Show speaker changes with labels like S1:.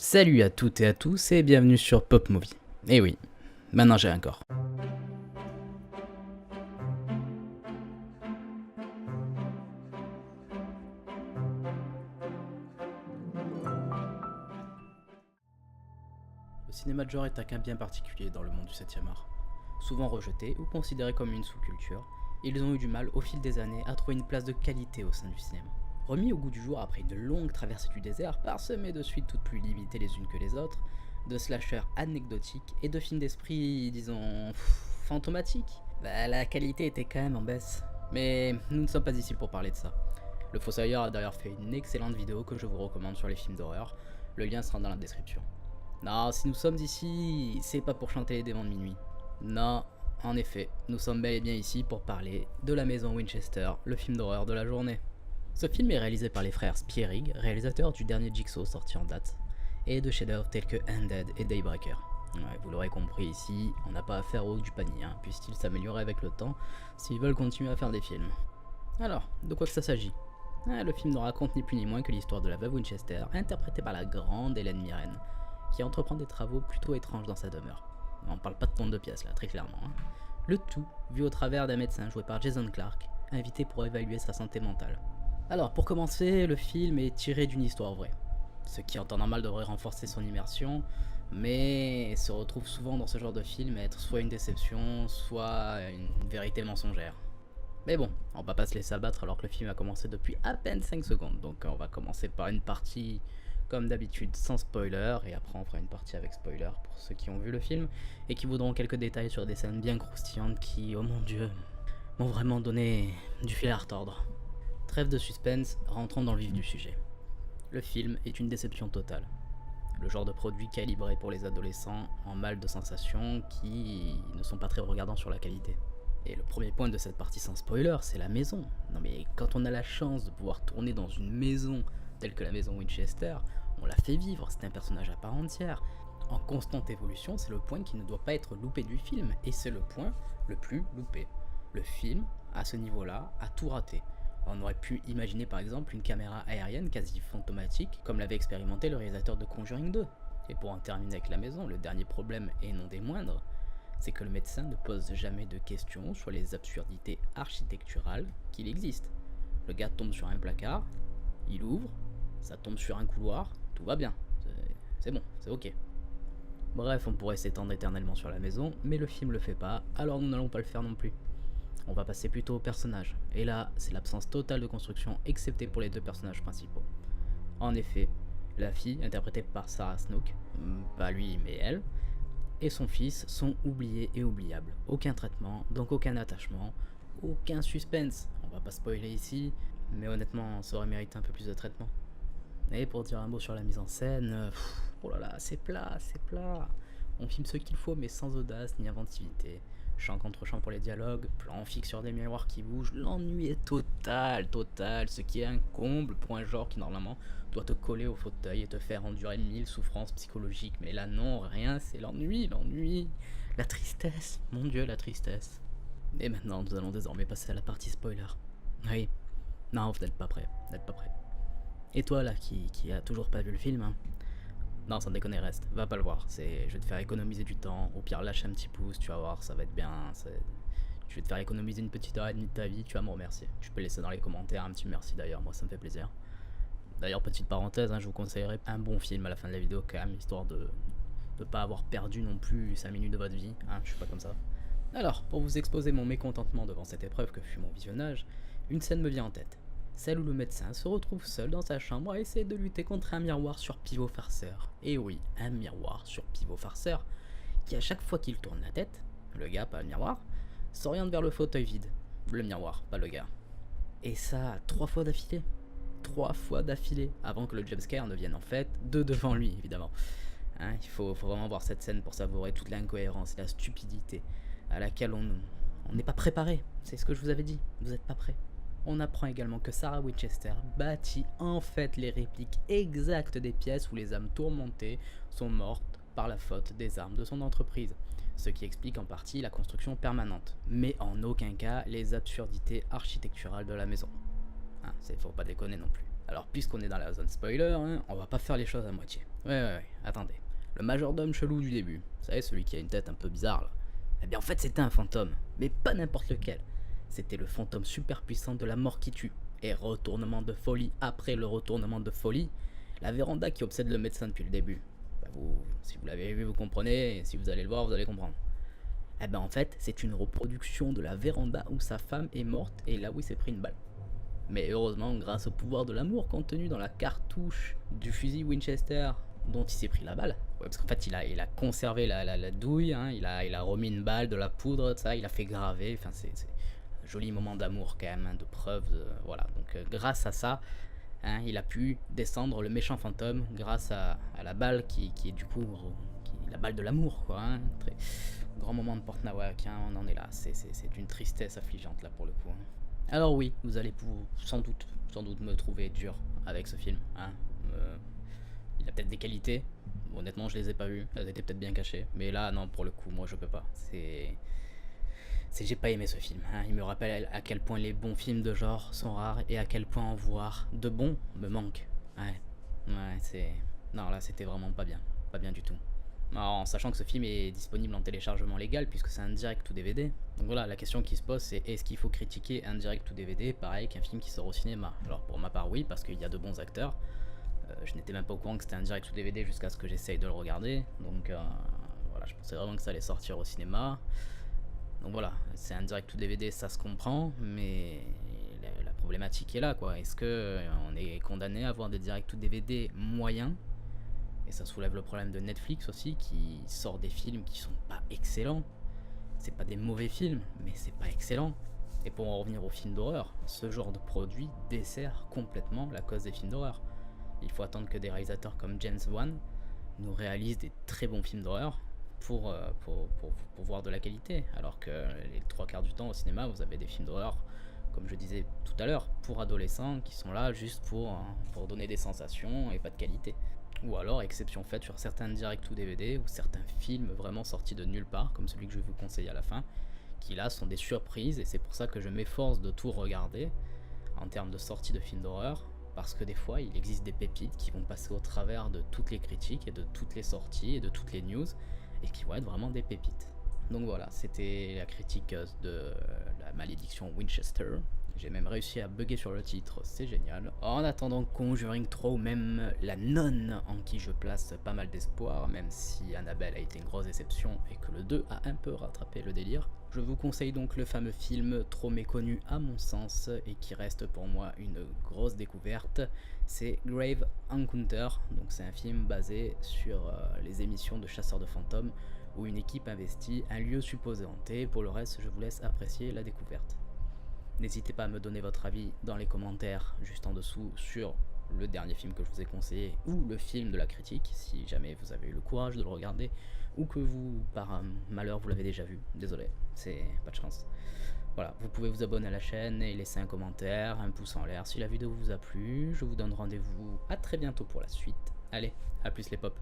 S1: Salut à toutes et à tous et bienvenue sur Pop Movie. Et oui, maintenant j'ai un corps. Le cinéma de genre est un cas bien particulier dans le monde du 7e art. Souvent rejeté ou considéré comme une sous-culture, ils ont eu du mal au fil des années à trouver une place de qualité au sein du cinéma. Remis au goût du jour après une longue traversée du désert, parsemée de suites toutes plus limitées les unes que les autres, de slashers anecdotiques et de films d'esprit, disons, fantomatiques, la qualité était quand même en baisse. Mais nous ne sommes pas ici pour parler de ça. Le Fossoyeur a d'ailleurs fait une excellente vidéo que je vous recommande sur les films d'horreur, le lien sera dans la description. Non, si nous sommes ici, c'est pas pour chanter les démons de minuit. Non, en effet, nous sommes bel et bien ici pour parler de La Maison Winchester, le film d'horreur de la journée. Ce film est réalisé par les frères Spierig, réalisateurs du dernier Jigsaw sorti en date, et de chefs-d'œuvre tels que Undead et Daybreaker. Ouais, vous l'aurez compris ici, on n'a pas affaire au haut du panier, puissent-ils s'améliorer avec le temps s'ils veulent continuer à faire des films. Alors, de quoi que ça s'agit? Le film ne raconte ni plus ni moins que l'histoire de la veuve Winchester, interprétée par la grande Hélène Mirren, qui entreprend des travaux plutôt étranges dans sa demeure. On parle pas de tonne de pièces là, très clairement. Le tout vu au travers d'un médecin joué par Jason Clarke, invité pour évaluer sa santé mentale. Alors, pour commencer, le film est tiré d'une histoire vraie, ce qui en temps normal devrait renforcer son immersion, mais se retrouve souvent dans ce genre de film à être soit une déception, soit une vérité mensongère. Mais bon, on va pas se laisser abattre alors que le film a commencé depuis à peine 5 secondes, donc on va commencer par une partie comme d'habitude sans spoiler, et après on fera une partie avec spoiler pour ceux qui ont vu le film et qui voudront quelques détails sur des scènes bien croustillantes qui, oh mon dieu, m'ont vraiment donné du fil à retordre. Trêve de suspense, rentrons dans le vif du sujet. Le film est une déception totale. Le genre de produit calibré pour les adolescents en mal de sensations qui ne sont pas très regardants sur la qualité. Et le premier point de cette partie sans spoiler, c'est la maison. Non mais quand on a la chance de pouvoir tourner dans une maison telle que la maison Winchester, on la fait vivre, c'est un personnage à part entière. En constante évolution, c'est le point qui ne doit pas être loupé du film, et c'est le point le plus loupé. Le film, à ce niveau-là, a tout raté. On aurait pu imaginer par exemple une caméra aérienne quasi fantomatique, comme l'avait expérimenté le réalisateur de Conjuring 2. Et pour en terminer avec la maison, le dernier problème, et non des moindres, c'est que le médecin ne pose jamais de questions sur les absurdités architecturales qu'il existe. Le gars tombe sur un placard, il ouvre, ça tombe sur un couloir, tout va bien, c'est bon, c'est ok. Bref, on pourrait s'étendre éternellement sur la maison, mais le film le fait pas, alors nous n'allons pas le faire non plus. On va passer plutôt aux personnages, et là, c'est l'absence totale de construction, excepté pour les deux personnages principaux. En effet, la fille, interprétée par Sarah Snook, pas lui mais elle, et son fils sont oubliés et oubliables. Aucun traitement, donc aucun attachement, aucun suspense. On va pas spoiler ici, mais honnêtement, ça aurait mérité un peu plus de traitement. Et pour dire un mot sur la mise en scène, oh là là, c'est plat, c'est plat. On filme ce qu'il faut, mais sans audace ni inventivité. Chant contre chant pour les dialogues, plan fixe sur des miroirs qui bougent, l'ennui est total, ce qui est un comble pour un genre qui normalement doit te coller au fauteuil et te faire endurer 1000 souffrances psychologiques. Mais là non, rien, c'est l'ennui, la tristesse, mon dieu, la tristesse. Et maintenant, nous allons désormais passer à la partie spoiler. Oui, non, vous n'êtes pas prêts, Et toi là, qui a toujours pas vu le film, non, sans déconner, reste, va pas le voir. Je vais te faire économiser du temps. Au pire, lâche un petit pouce, tu vas voir, ça va être bien. Je vais te faire économiser une petite heure et demie de ta vie, tu vas me remercier. Tu peux laisser dans les commentaires un petit merci d'ailleurs, moi ça me fait plaisir. D'ailleurs, petite parenthèse, je vous conseillerais un bon film à la fin de la vidéo quand même, histoire de pas avoir perdu non plus 5 minutes de votre vie, je suis pas comme ça. Alors, pour vous exposer mon mécontentement devant cette épreuve que fut mon visionnage, une scène me vient en tête. Celle où le médecin se retrouve seul dans sa chambre à essayer de lutter contre un miroir sur pivot farceur. Et oui, un miroir sur pivot farceur, qui à chaque fois qu'il tourne la tête, le gars, pas le miroir, s'oriente vers le fauteuil vide. Le miroir, pas le gars. Et ça, 3 fois d'affilée. 3 fois d'affilée, avant que le jumpscare ne vienne en fait de devant lui, évidemment. Il faut vraiment voir cette scène pour savourer toute l'incohérence et la stupidité à laquelle on n'est pas préparé. C'est ce que je vous avais dit, vous n'êtes pas prêts. On apprend également que Sarah Winchester bâtit en fait les répliques exactes des pièces où les âmes tourmentées sont mortes par la faute des armes de son entreprise, ce qui explique en partie la construction permanente, mais en aucun cas les absurdités architecturales de la maison. Faut pas déconner non plus. Alors puisqu'on est dans la zone spoiler, hein, on va pas faire les choses à moitié. Ouais, attendez. Le majordome chelou du début, vous savez, celui qui a une tête un peu bizarre là. Eh bien en fait c'était un fantôme, mais pas n'importe lequel. C'était le fantôme super puissant de la mort qui tue. Et retournement de folie après le retournement de folie, la véranda qui obsède le médecin depuis le début. Bah si vous l'avez vu, vous comprenez, et si vous allez le voir, vous allez comprendre. Eh ben en fait, c'est une reproduction de la véranda où sa femme est morte et là où il s'est pris une balle. Mais heureusement, grâce au pouvoir de l'amour contenu dans la cartouche du fusil Winchester dont il s'est pris la balle, ouais, parce qu'en fait il a conservé la douille, hein, il a remis une balle, de la poudre, ça, il a fait graver, enfin c'est un joli moment d'amour quand même, hein, de preuve, voilà. Donc grâce à ça, hein, il a pu descendre le méchant fantôme grâce à la balle qui est du coup la balle de l'amour, quoi. Hein, très grand moment de Port-Nawak, hein, on en est là, c'est d'une tristesse affligeante là pour le coup. Hein. Alors oui, vous allez sans doute me trouver dur avec ce film. Hein. Il a peut-être des qualités. Honnêtement, je les ai pas vues. Elles étaient peut-être bien cachées. Mais là, non, pour le coup, moi, je peux pas. J'ai pas aimé ce film. Hein. Il me rappelle à quel point les bons films de genre sont rares et à quel point en voir de bons me manque. Ouais, non, là, c'était vraiment pas bien. Pas bien du tout. Alors, en sachant que ce film est disponible en téléchargement légal puisque c'est un direct ou DVD. Donc voilà, la question qui se pose c'est est-ce qu'il faut critiquer un direct ou DVD pareil qu'un film qui sort au cinéma? Alors pour ma part oui, parce qu'il y a de bons acteurs. Je n'étais même pas au courant que c'était un direct ou DVD jusqu'à ce que j'essaye de le regarder. Donc voilà, je pensais vraiment que ça allait sortir au cinéma. Donc voilà, c'est un direct ou DVD, ça se comprend, mais la problématique est là quoi. Est-ce que on est condamné à avoir des directs ou DVD moyens? Et ça soulève le problème de Netflix aussi, qui sort des films qui sont pas excellents. C'est pas des mauvais films, mais c'est pas excellent. Et pour en revenir aux films d'horreur, ce genre de produit dessert complètement la cause des films d'horreur. Il faut attendre que des réalisateurs comme James Wan nous réalisent des très bons films d'horreur pour voir de la qualité. Alors que les trois quarts du temps au cinéma, vous avez des films d'horreur, comme je disais tout à l'heure, pour adolescents qui sont là juste pour donner des sensations et pas de qualité. Ou alors, exception faite sur certains directs ou DVD ou certains films vraiment sortis de nulle part, comme celui que je vais vous conseiller à la fin, qui là sont des surprises et c'est pour ça que je m'efforce de tout regarder en termes de sortie de films d'horreur, parce que des fois il existe des pépites qui vont passer au travers de toutes les critiques et de toutes les sorties et de toutes les news et qui vont être vraiment des pépites. Donc voilà, c'était la critique de la malédiction Winchester. J'ai même réussi à bugger sur le titre, c'est génial. En attendant Conjuring 3 ou même La Nonne, en qui je place pas mal d'espoir, même si Annabelle a été une grosse déception et que le 2 a un peu rattrapé le délire, je vous conseille donc le fameux film trop méconnu à mon sens et qui reste pour moi une grosse découverte, c'est Grave Encounter. Donc c'est un film basé sur les émissions de chasseurs de fantômes où une équipe investit un lieu supposé hanté. Pour le reste, je vous laisse apprécier la découverte. N'hésitez pas à me donner votre avis dans les commentaires juste en dessous sur le dernier film que je vous ai conseillé ou le film de la critique si jamais vous avez eu le courage de le regarder ou que vous, par malheur, vous l'avez déjà vu. Désolé, c'est pas de chance. Voilà, vous pouvez vous abonner à la chaîne et laisser un commentaire, un pouce en l'air si la vidéo vous a plu. Je vous donne rendez-vous à très bientôt pour la suite. Allez, à plus les pops.